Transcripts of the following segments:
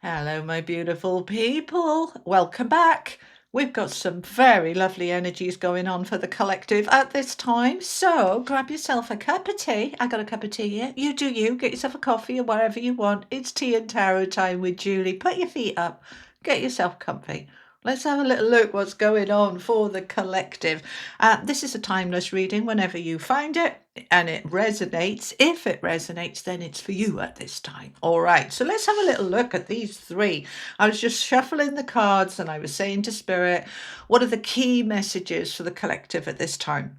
Hello, my beautiful people. Welcome back. We've got some very lovely energies going on for the collective at this time. So grab yourself a cup of tea. I got a cup of tea here. You do you. Get yourself a coffee or whatever you want. It's tea and tarot time with Julie. Put your feet up. Get yourself comfy. Let's have a little look what's going on for the collective. This is a timeless reading whenever you find it and it resonates. If it resonates, then it's for you at this time. All right, so let's have a little look at these three. I was just shuffling the cards and I was saying to Spirit, what are the key messages for the collective at this time?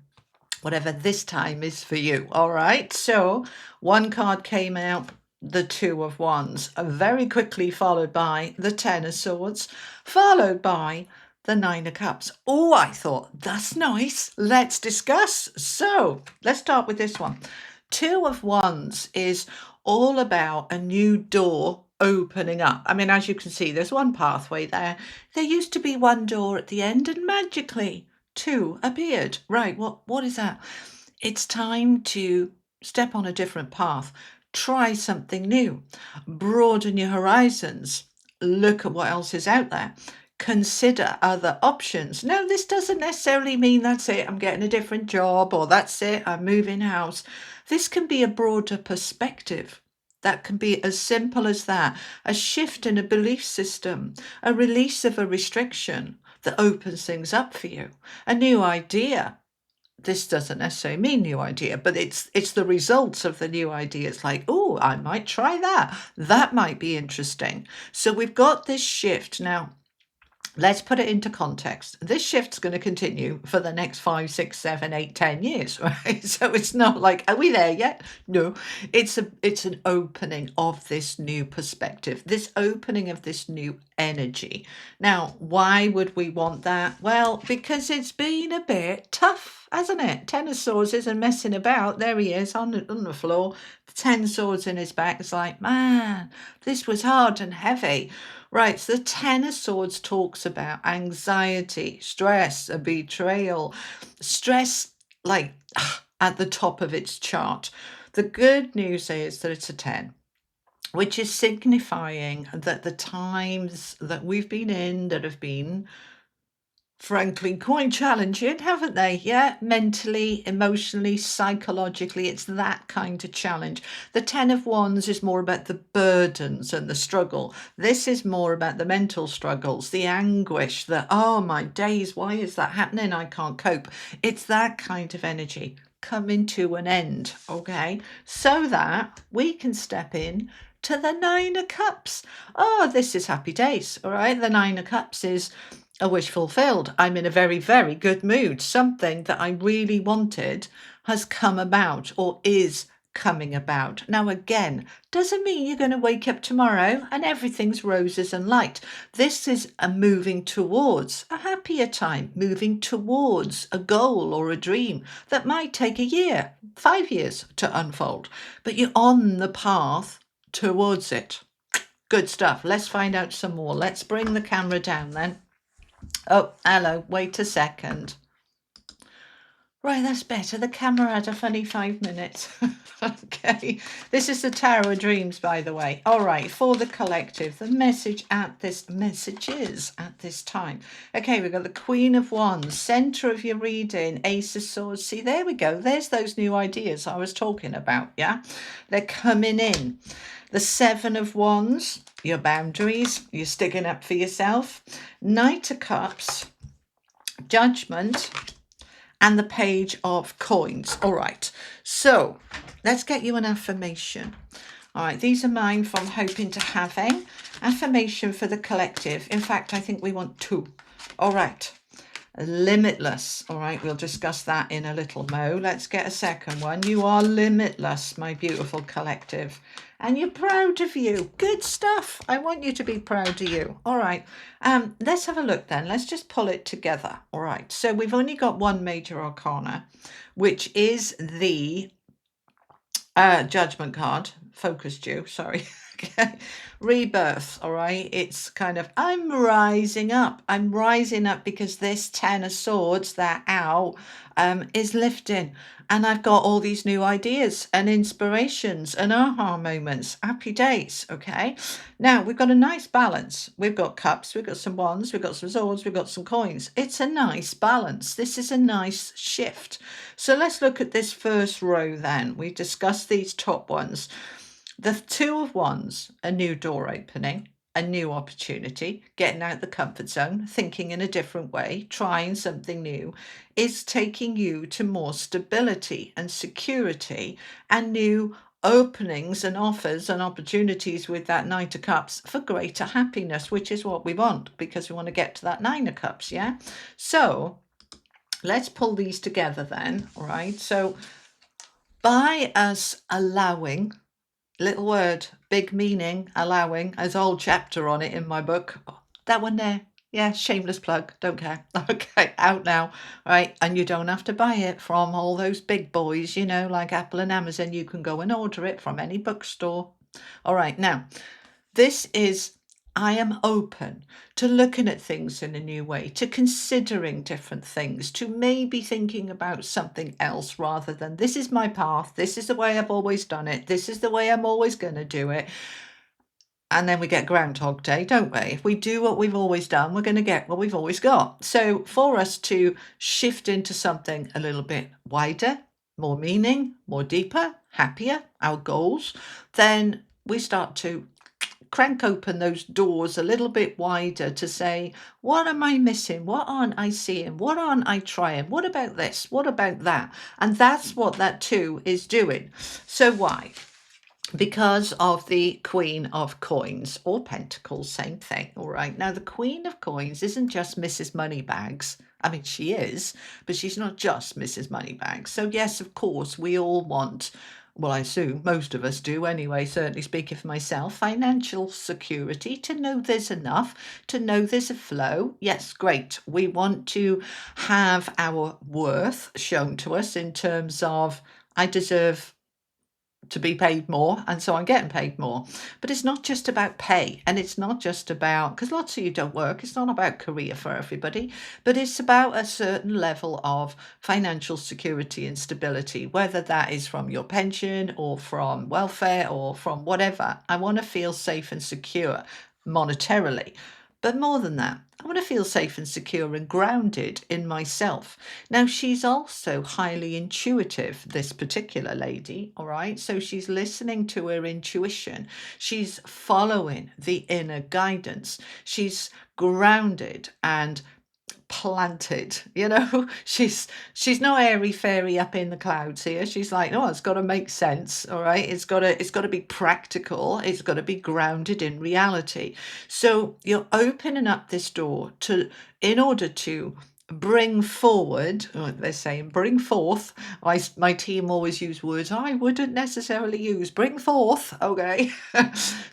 Whatever this time is for you. All right, so one card came out, the Two of Wands, very quickly followed by the Ten of Swords, followed by the Nine of Cups. Oh, I thought, that's nice. Let's discuss. So let's start with this one. Two of Wands is all about a new door opening up. I mean, as you can see, there's one pathway there. There used to be one door at the end and magically two appeared. Right, what is that? It's time to step on a different path. Try something new, broaden your horizons, look at what else is out there, consider other options. No, this doesn't necessarily mean that's it, I'm getting a different job, or that's it, I'm moving house. This can be a broader perspective. That can be as simple as that, a shift in a belief system, a release of a restriction that opens things up for you, a new idea. This doesn't necessarily mean new idea, but it's the results of the new idea. It's like, oh, I might try that. That might be interesting. So we've got this shift now. Let's put it into context. This shift's going to continue for the next 5, 6, 7, 8, 10 years, right? So it's not like, are we there yet? No, it's an opening of this new perspective, this opening of this new energy. Now, why would we want that? Well, because it's been a bit tough, hasn't it? Ten of Swords isn't messing about. There he is on the floor, 10 swords in his back. It's like, man, this was hard and heavy. Right, so the Ten of Swords talks about anxiety, stress, a betrayal, stress like at the top of its chart. The good news is that it's a 10, which is signifying that the times that we've been in that have been frankly quite challenging, haven't they? Yeah, mentally, emotionally, psychologically, it's that kind of challenge. The Ten of Wands is more about the burdens and the struggle. This is more about the mental struggles, the anguish, the, oh my days, why is that happening? I can't cope. It's that kind of energy coming to an end, okay? So that we can step in to the Nine of Cups. Oh, this is happy days, all right? The Nine of Cups is a wish fulfilled. I'm in a very, very good mood. Something that I really wanted has come about or is coming about. Now, again, doesn't mean you're going to wake up tomorrow and everything's roses and light. This is a moving towards a happier time, moving towards a goal or a dream that might take a year, 5 years to unfold, but you're on the path towards it. Good stuff. Let's find out some more. Let's bring the camera down then. Oh, hello. Wait a second. Right, that's better. The camera had a funny 5 minutes. Okay. This is the Tarot of Dreams, by the way. All right, for the collective, the messages at this time. Okay, we've got the Queen of Wands, center of your reading, Ace of Swords. See, there we go. There's those new ideas I was talking about, yeah? They're coming in. The Seven of Wands, your boundaries, you're sticking up for yourself. Knight of Cups, Judgment, and the Page of Coins. All right, so let's get you an affirmation. All right, these are mine from Hoping to Having. Affirmation for the collective. In fact, I think we want 2. All right. Limitless. All right, we'll discuss that in a little mo. Let's get a second one. You are limitless, my beautiful collective. And you're proud of you. Good stuff. I want you to be proud of you. All right. Let's have a look then. Let's just pull it together. All right. So we've only got one major arcana, which is the Judgment card focused you, sorry. Okay. Rebirth, all right? It's kind of, I'm rising up. I'm rising up because this 10 of swords, that owl, is lifting. And I've got all these new ideas and inspirations and aha moments. Happy days, okay? Now, we've got a nice balance. We've got cups, we've got some wands, we've got some swords, we've got some coins. It's a nice balance. This is a nice shift. So let's look at this first row then. We discussed these top ones. The two of wands, a new door opening, a new opportunity, getting out the comfort zone, thinking in a different way, trying something new, is taking you to more stability and security and new openings and offers and opportunities with that Knight of Cups for greater happiness, which is what we want because we want to get to that Nine of Cups, yeah? So let's pull these together then, all right? So by us allowing, little word, big meaning, allowing. There's a whole chapter on it in my book. That one there. Yeah, shameless plug. Don't care. Okay, out now. Right. And you don't have to buy it from all those big boys, you know, like Apple and Amazon. You can go and order it from any bookstore. All right. Now, this is, I am open to looking at things in a new way, to considering different things, to maybe thinking about something else rather than this is my path, this is the way I've always done it, this is the way I'm always going to do it. And then we get Groundhog Day, don't we? If we do what we've always done, we're going to get what we've always got. So for us to shift into something a little bit wider, more meaning, more deeper, happier, our goals, then we start to crank open those doors a little bit wider to say, what am I missing? What aren't I seeing? What aren't I trying? What about this? What about that? And that's what that two is doing. So why? Because of the Queen of Coins or Pentacles, same thing. All right. Now, the Queen of Coins isn't just Mrs. Moneybags. I mean, she is, but she's not just Mrs. Moneybags. So, yes, of course, we all want, well, I assume most of us do anyway, certainly speaking for myself, financial security, to know there's enough, to know there's a flow. Yes, great. We want to have our worth shown to us in terms of, I deserve to be paid more, and so I'm getting paid more. But it's not just about pay, and it's not just about, because lots of you don't work, it's not about career for everybody, but it's about a certain level of financial security and stability, whether that is from your pension or from welfare or from whatever. I want to feel safe and secure monetarily. But more than that, I want to feel safe and secure and grounded in myself. Now, she's also highly intuitive, this particular lady, all right? So she's listening to her intuition. She's following the inner guidance. She's grounded and planted, you know. She's no airy fairy up in the clouds here. She's like, oh, it's got to make sense, all right? It's got to be practical, it's got to be grounded in reality. So you're opening up this door to, in order to bring forward, they're saying bring forth. My team always use words I wouldn't necessarily use. Bring forth, okay?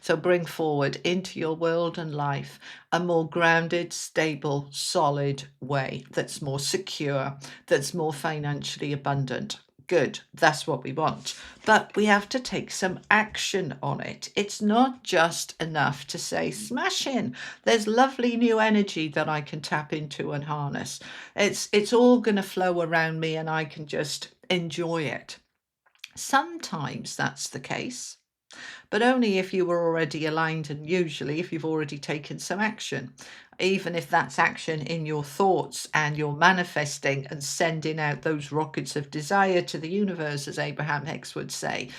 So bring forward into your world and life a more grounded, stable, solid way that's more secure, that's more financially abundant. Good, that's what we want. But we have to take some action on it. It's not just enough to say, smash in. There's lovely new energy that I can tap into and harness. It's all going to flow around me and I can just enjoy it. Sometimes that's the case, but only if you were already aligned and usually if you've already taken some action. Even if that's action in your thoughts and you're manifesting and sending out those rockets of desire to the universe, as Abraham Hicks would say.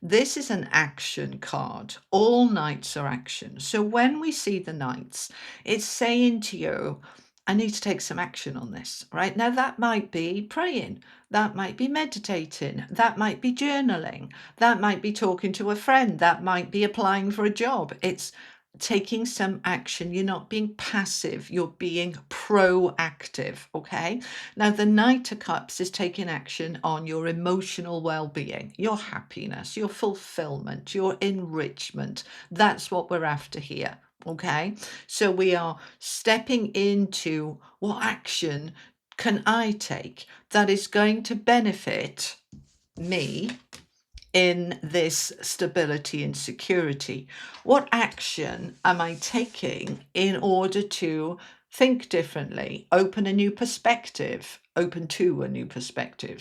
This is an action card. All knights are action. So when we see the knights, it's saying to you, I need to take some action on this, right? Now, that might be praying, that might be meditating, that might be journaling, that might be talking to a friend, that might be applying for a job. It's taking some action. You're not being passive, you're being proactive, okay? Now, the Knight of Cups is taking action on your emotional well-being, your happiness, your fulfillment, your enrichment. That's what we're after here. Okay, so we are stepping into what action can I take that is going to benefit me in this stability and security? What action am I taking in order to think differently, open to a new perspective?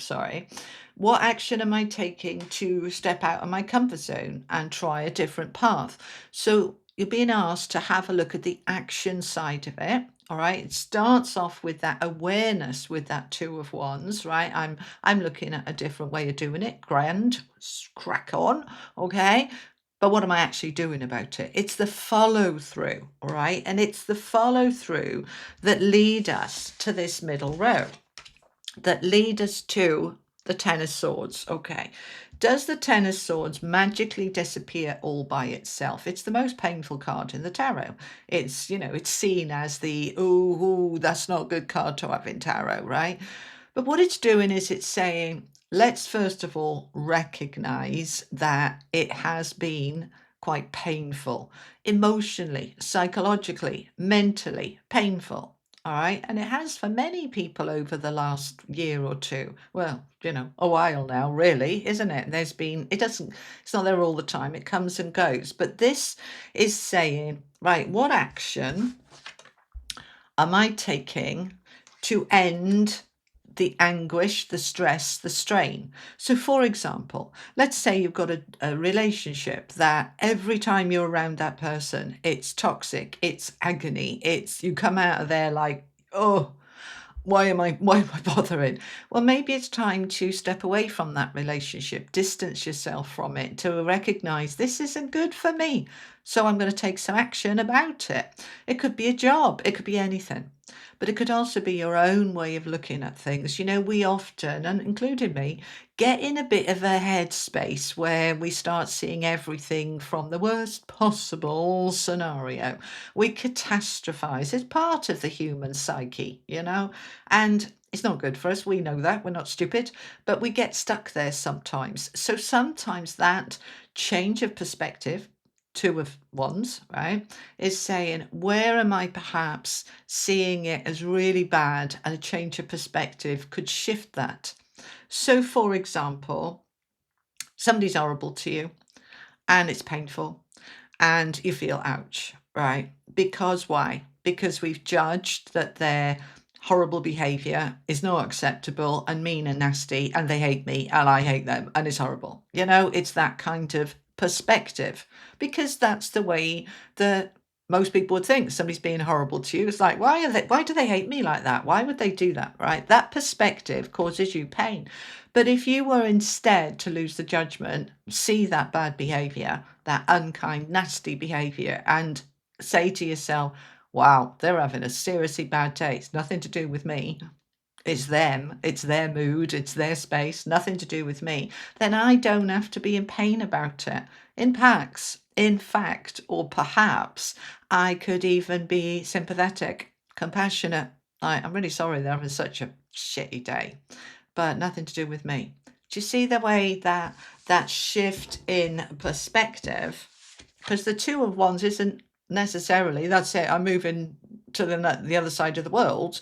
Sorry. What action am I taking to step out of my comfort zone and try a different path? So you're being asked to have a look at the action side of it. All right. It starts off with that awareness with that Two of Wands, right? I'm looking at a different way of doing it. Grand, crack on. Okay. But what am I actually doing about it? It's the follow through, all right? And it's the follow through that lead us to this middle row, that lead us to the Ten of Swords. Okay. Does the Ten of Swords magically disappear all by itself? It's the most painful card in the tarot. It's, it's seen as the, ooh, that's not a good card to have in tarot, right? But what it's doing is it's saying, let's first of all recognize that it has been quite painful, emotionally, psychologically, mentally painful. All right. And it has for many people over the last year or two. Well, a while now, really, isn't it? It's not there all the time. It comes and goes. But this is saying, right, what action am I taking to end the anguish, the stress, the strain? So, for example, let's say you've got a relationship that every time you're around that person, it's toxic, it's agony, you come out of there like, oh, why am I bothering? Well, maybe it's time to step away from that relationship, distance yourself from it, to recognize this isn't good for me. So I'm going to take some action about it. It could be a job, it could be anything. But it could also be your own way of looking at things. We often, and including me, get in a bit of a headspace where we start seeing everything from the worst possible scenario. We catastrophize. It's part of the human psyche, and it's not good for us. We know that. We're not stupid, but we get stuck there sometimes. So sometimes that change of perspective, Two of Wands, right, is saying, where am I perhaps seeing it as really bad, and a change of perspective could shift that. So, for example, somebody's horrible to you and it's painful and you feel ouch, right? Because why? Because we've judged that their horrible behavior is not acceptable and mean and nasty, and they hate me and I hate them and it's horrible. It's that kind of perspective, because that's the way that most people would think. Somebody's being horrible to you. It's like, why do they hate me like that? Why would they do that? Right? That perspective causes you pain. But if you were instead to lose the judgment, see that bad behavior, that unkind, nasty behavior, and say to yourself, wow, they're having a seriously bad day. It's nothing to do with me. It's them, it's their mood, it's their space, nothing to do with me, then I don't have to be in pain about it. In fact, or perhaps I could even be sympathetic, compassionate. I'm really sorry they're having such a shitty day, but nothing to do with me. Do you see the way that shift in perspective? Because the Two of Wands isn't necessarily, that's it, I'm moving to the other side of the world.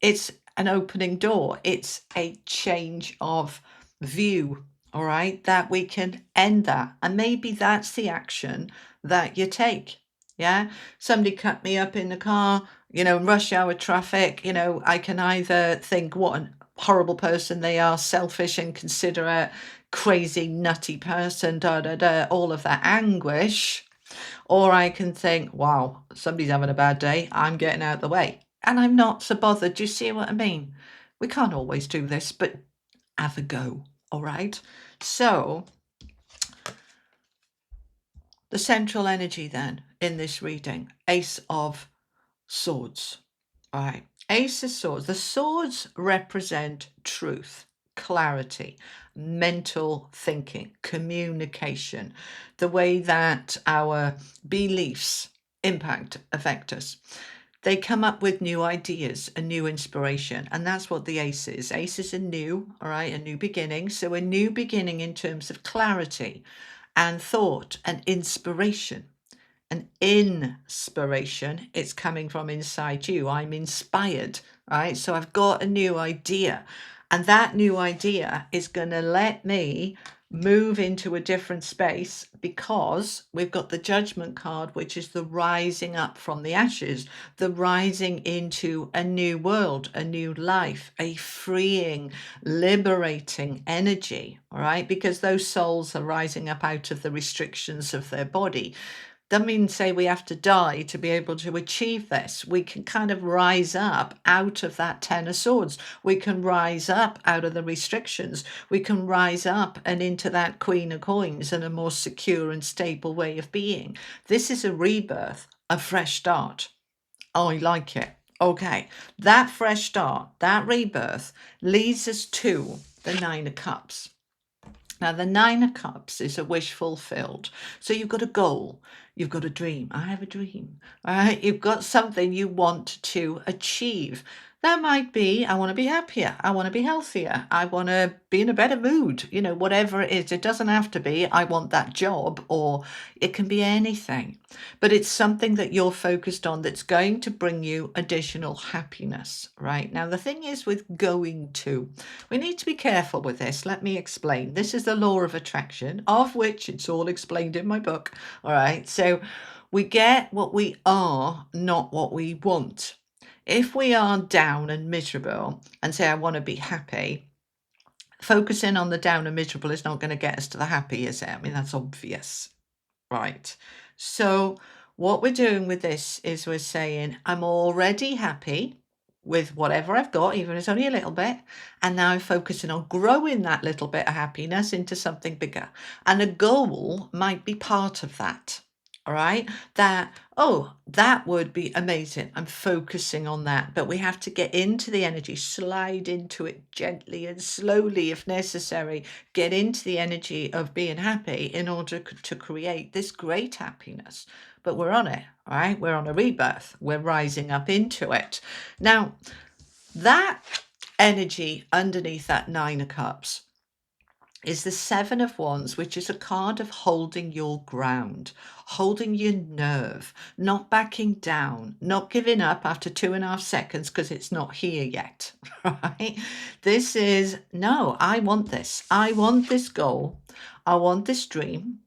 It's an opening door. It's a change of view, all right, that we can end that. And maybe that's the action that you take. Yeah. Somebody cut me up in the car, rush hour traffic. I can either think what a horrible person they are, selfish, inconsiderate, crazy, nutty person, all of that anguish. Or I can think, wow, somebody's having a bad day. I'm getting out of the way. And I'm not so bothered. Do you see what I mean? We can't always do this, but have a go. All right. So the central energy then in this reading, Ace of Swords. All right. Ace of Swords. The swords represent truth, clarity, mental thinking, communication, the way that our beliefs affect us. They come up with new ideas, a new inspiration, and that's what the ace is. Ace is a new, all right, a new beginning. So a new beginning in terms of clarity and thought and inspiration. An inspiration, it's coming from inside you. I'm inspired, right? So I've got a new idea, and that new idea is going to let me move into a different space because we've got the Judgment card, which is the rising up from the ashes, the rising into a new world, a new life, a freeing, liberating energy, all right? Because those souls are rising up out of the restrictions of their body. Doesn't mean say we have to die to be able to achieve this. We can kind of rise up out of that Ten of Swords. We can rise up out of the restrictions. We can rise up and into that Queen of Coins and a more secure and stable way of being. This is a rebirth, a fresh start. I like it. Okay, that fresh start, that rebirth leads us to the Nine of Cups. Now, the Nine of Cups is a wish fulfilled. So you've got a goal, you've got a dream. I have a dream, right? You've got something you want to achieve. That might be, I want to be happier. I want to be healthier. I want to be in a better mood. You know, whatever it is. It doesn't have to be, I want that job, or it can be anything. But it's something that you're focused on that's going to bring you additional happiness, right? Now, the thing is with going to, we need to be careful with this. Let me explain. This is the law of attraction, of which it's all explained in my book. All right. So we get what we are, not what we want. If we are down and miserable and say, I want to be happy, focusing on the down and miserable is not going to get us to the happy, is it? I mean, that's obvious, right? So what we're doing with this is we're saying, I'm already happy with whatever I've got, even if it's only a little bit. And now I'm focusing on growing that little bit of happiness into something bigger. And a goal might be part of that. All right, that would be amazing. I'm focusing on that, but we have to get into the energy, slide into it gently and slowly if necessary, get into the energy of being happy in order to create this great happiness. But we're on it, all right? We're on a rebirth. We're rising up into it. Now, that energy underneath that Nine of Cups is the Seven of Wands, which is a card of holding your ground, holding your nerve, not backing down, not giving up after 2.5 seconds because it's not here yet, right? This is, no, I want this. I want this goal. I want this dream.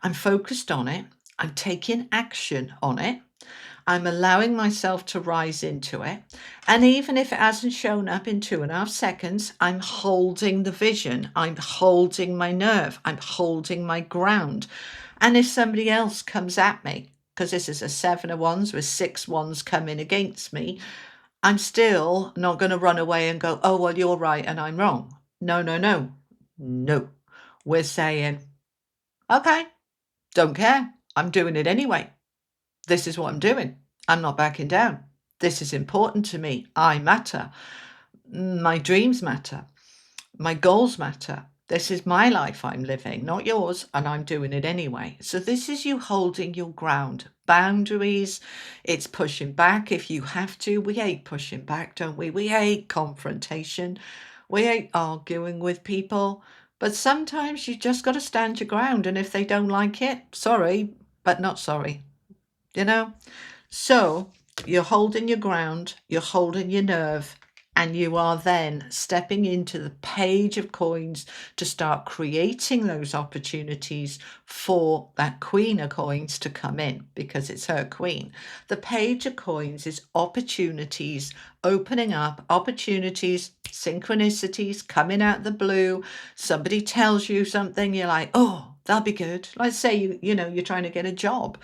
I'm focused on it. I'm taking action on it. I'm allowing myself to rise into it. And even if it hasn't shown up in 2.5 seconds, I'm holding the vision. I'm holding my nerve. I'm holding my ground. And if somebody else comes at me, because this is a Seven of Wands with 6 wands coming against me, I'm still not going to run away and go, oh, well, you're right and I'm wrong. No, no, no, no. We're saying, okay, don't care. I'm doing it anyway. This is what I'm doing. I'm not backing down. This is important to me. I matter. My dreams matter. My goals matter. This is my life I'm living, not yours, and I'm doing it anyway. So this is you holding your ground. Boundaries, it's pushing back if you have to. We hate pushing back, don't we? We hate confrontation. We hate arguing with people. But sometimes you just got to stand your ground. And if they don't like it, sorry, but not sorry. You know? So you're holding your ground, you're holding your nerve, and you are then stepping into the Page of Coins to start creating those opportunities for that Queen of Coins to come in because it's her queen. The Page of Coins is opportunities opening up, opportunities, synchronicities coming out the blue. Somebody tells you something, you're like, oh, that'll be good. Let's say you're trying to get a job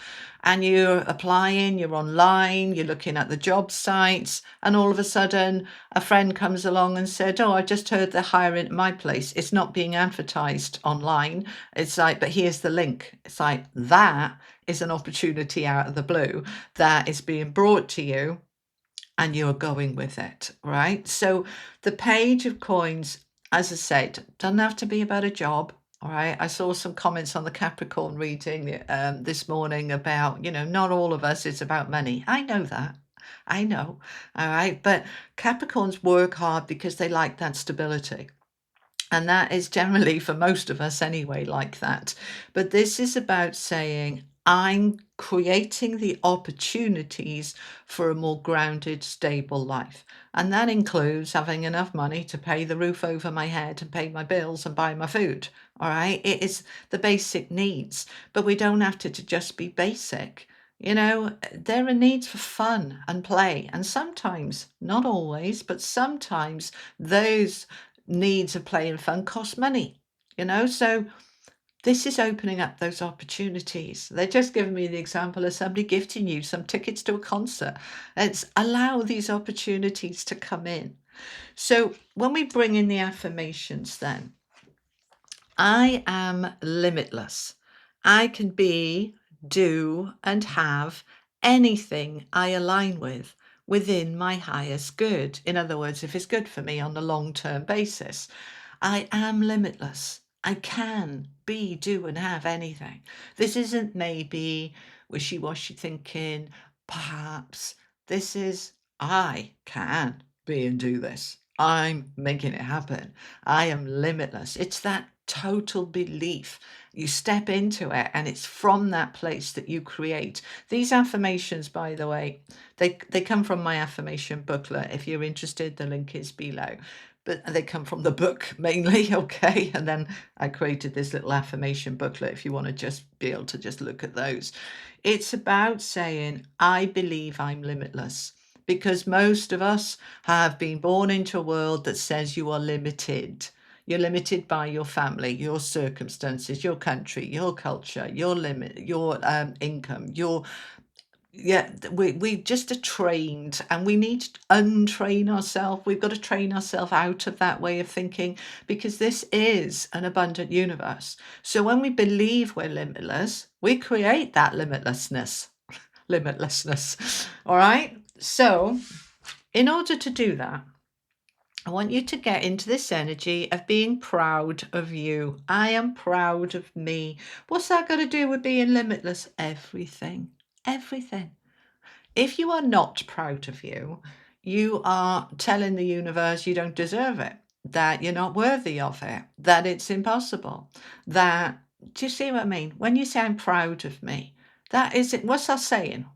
and you're applying, you're online, you're looking at the job sites, and all of a sudden a friend comes along and said, oh, I just heard they're hiring at my place. It's not being advertised online. It's like, but here's the link. It's like, that is an opportunity out of the blue that is being brought to you and you're going with it, right? So the Page of Coins, as I said, doesn't have to be about a job. All right. I saw some comments on the Capricorn reading this morning about, not all of us, it's about money. I know that. I know. All right. But Capricorns work hard because they like that stability. And that is generally for most of us anyway, like that. But this is about saying, I'm creating the opportunities for a more grounded, stable life. And that includes having enough money to pay the roof over my head and pay my bills and buy my food. All right. It is the basic needs, but we don't have to just be basic. There are needs for fun and play. And sometimes, not always, but sometimes those needs of play and fun cost money. So this is opening up those opportunities. They're just giving me the example of somebody gifting you some tickets to a concert. It's allow these opportunities to come in. So when we bring in the affirmations, then I am limitless. I can be, do, and have anything I align with within my highest good. In other words, if it's good for me on a long term basis, I am limitless. I can be, do, and have anything. This isn't maybe wishy washy thinking, perhaps. This is I can be and do this. I'm making it happen. I am limitless. It's that total belief. You step into it, and it's from that place that you create. These affirmations, by the way, they come from my affirmation booklet. If you're interested, the link is below. But they come from the book mainly, okay? And then I created this little affirmation booklet if you want to just be able to just look at those. It's about saying, I believe I'm limitless. Because most of us have been born into a world that says you are limited. You're limited by your family, your circumstances, your country, your culture, your limit, your income, your we just are trained, and we need to untrain ourselves. We've got to train ourselves out of that way of thinking, because this is an abundant universe. So when we believe we're limitless, we create that limitlessness. All right. So in order to do that, I want you to get into this energy of being proud of you. I am proud of me. What's that got to do with being limitless? Everything. Everything. If you are not proud of you, you are telling the universe you don't deserve it, that you're not worthy of it, that it's impossible. That, do you see what I mean? When you say I'm proud of me, that is it. What's that saying?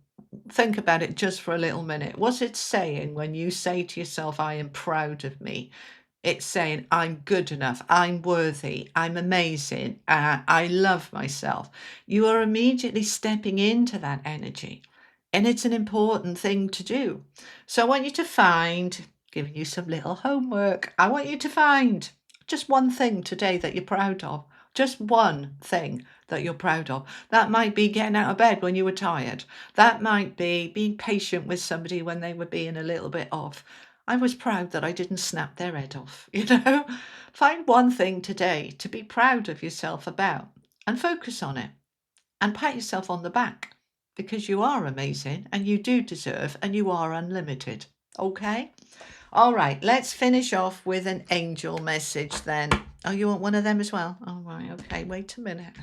Think about it just for a little minute. What's it saying when you say to yourself, I am proud of me? It's saying, I'm good enough, I'm worthy, I'm amazing, I love myself. You are immediately stepping into that energy. And it's an important thing to do. So I want you to find, giving you some little homework, I want you to find just one thing today that you're proud of. Just one thing that you're proud of. That might be getting out of bed when you were tired. That might be being patient with somebody when they were being a little bit off. I was proud that I didn't snap their head off, Find one thing today to be proud of yourself about and focus on it and pat yourself on the back, because you are amazing and you do deserve and you are unlimited. Okay? All right, let's finish off with an angel message then. Oh, you want one of them as well? All right, okay, wait a minute.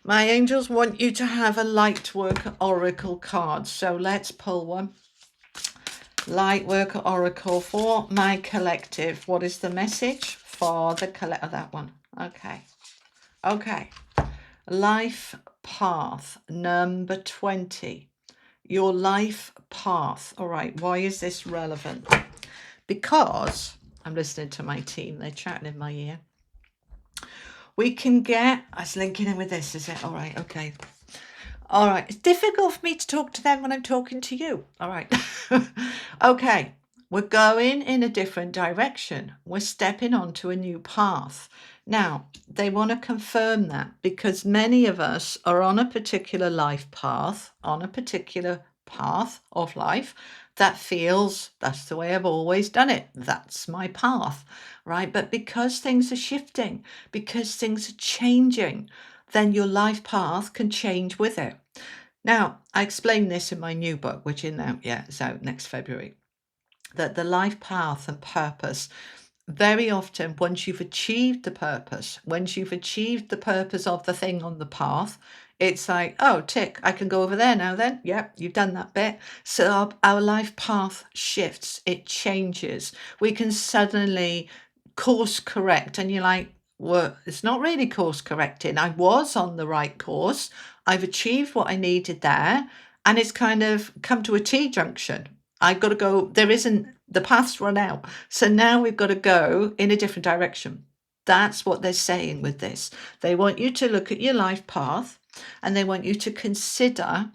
My angels want you to have a Lightwork Oracle card. So let's pull one. Lightwork Oracle for my collective. What is the message for the collective? That one. Okay. Okay. Life path number 20. Your life path. All right. Why is this relevant? Because I'm listening to my team. They're chatting in my ear. We can get, I was linking in with this, is it? All right. Okay. All right. It's difficult for me to talk to them when I'm talking to you. All right. Okay. We're going in a different direction. We're stepping onto a new path. Now, they want to confirm that because many of us are on a particular life path, on a particular path of life that feels that's the way I've always done it. That's my path, right? But because things are shifting, because things are changing, then your life path can change with it. Now, I explain this in my new book, which is out next February, that the life path and purpose, very often, once you've achieved the purpose, of the thing on the path, it's like, oh, tick, I can go over there now then. Yep, you've done that bit. So our life path shifts, it changes. We can suddenly course correct, and you're like, Well, it's not really course correcting. I was on the right course. I've achieved what I needed there, and it's kind of come to a T junction. I've got to go. There isn't, the path's run out. So now we've got to go in a different direction. That's what they're saying with this. They want you to look at your life path and they want you to consider,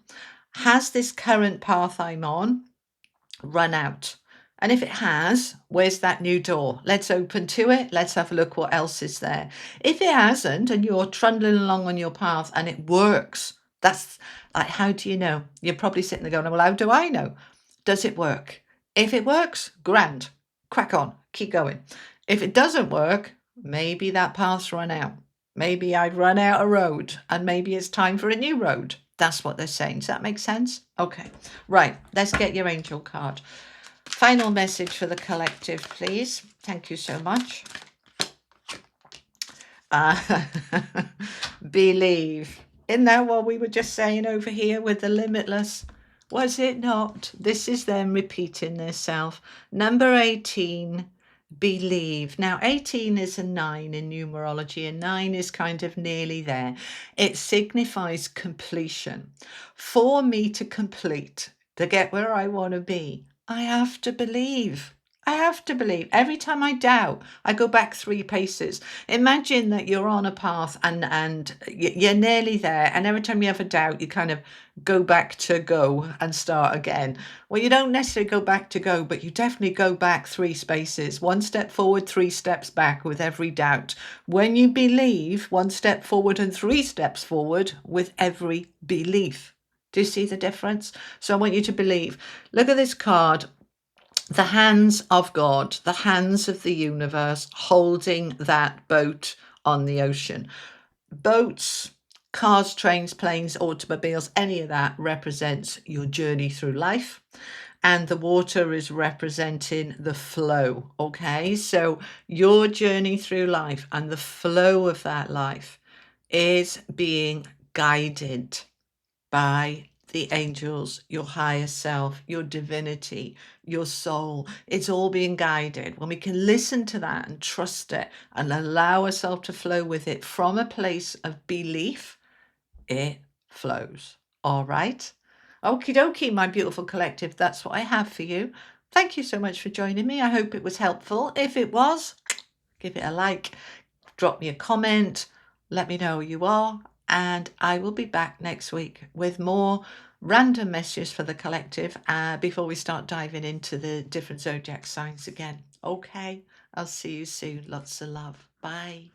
has this current path I'm on run out? And if it has, where's that new door? Let's open to it. Let's have a look what else is there. If it hasn't and you're trundling along on your path and it works, that's like, how do you know? You're probably sitting there going, well, how do I know? Does it work? If it works, grand, crack on, keep going. If it doesn't work, maybe that path's run out. Maybe I've run out of road and maybe it's time for a new road. That's what they're saying. Does that make sense? Okay, right, let's get your angel card. Final message for the collective, please. Thank you so much. Believe. Isn't that what we were just saying over here with the limitless? Was it not? This is them repeating themselves. Number 18, believe. Now, 18 is a 9 in numerology, and 9 is kind of nearly there. It signifies completion. For me to complete, to get where I want to be, I have to believe. I have to believe. Every time I doubt, I go back 3 paces. Imagine that you're on a path and you're nearly there, and every time you have a doubt, you kind of go back to go and start again. Well, you don't necessarily go back to go, but you definitely go back 3 spaces. 1 step forward, 3 steps back with every doubt. When you believe, 1 step forward and 3 steps forward with every belief. Do you see the difference? So I want you to believe. Look at this card. The hands of God, the hands of the universe holding that boat on the ocean. Boats, cars, trains, planes, automobiles, any of that represents your journey through life. And the water is representing the flow. Okay, so your journey through life and the flow of that life is being guided by the angels, your higher self, your divinity, your soul. It's all being guided. When we can listen to that and trust it and allow ourselves to flow with it from a place of belief, it flows. All right. Okie dokie, my beautiful collective. That's what I have for you. Thank you so much for joining me. I hope it was helpful. If it was, give it a like, drop me a comment, let me know who you are, and I will be back next week with more random messages for the collective before we start diving into the different zodiac signs again. Okay, I'll see you soon. Lots of love. Bye.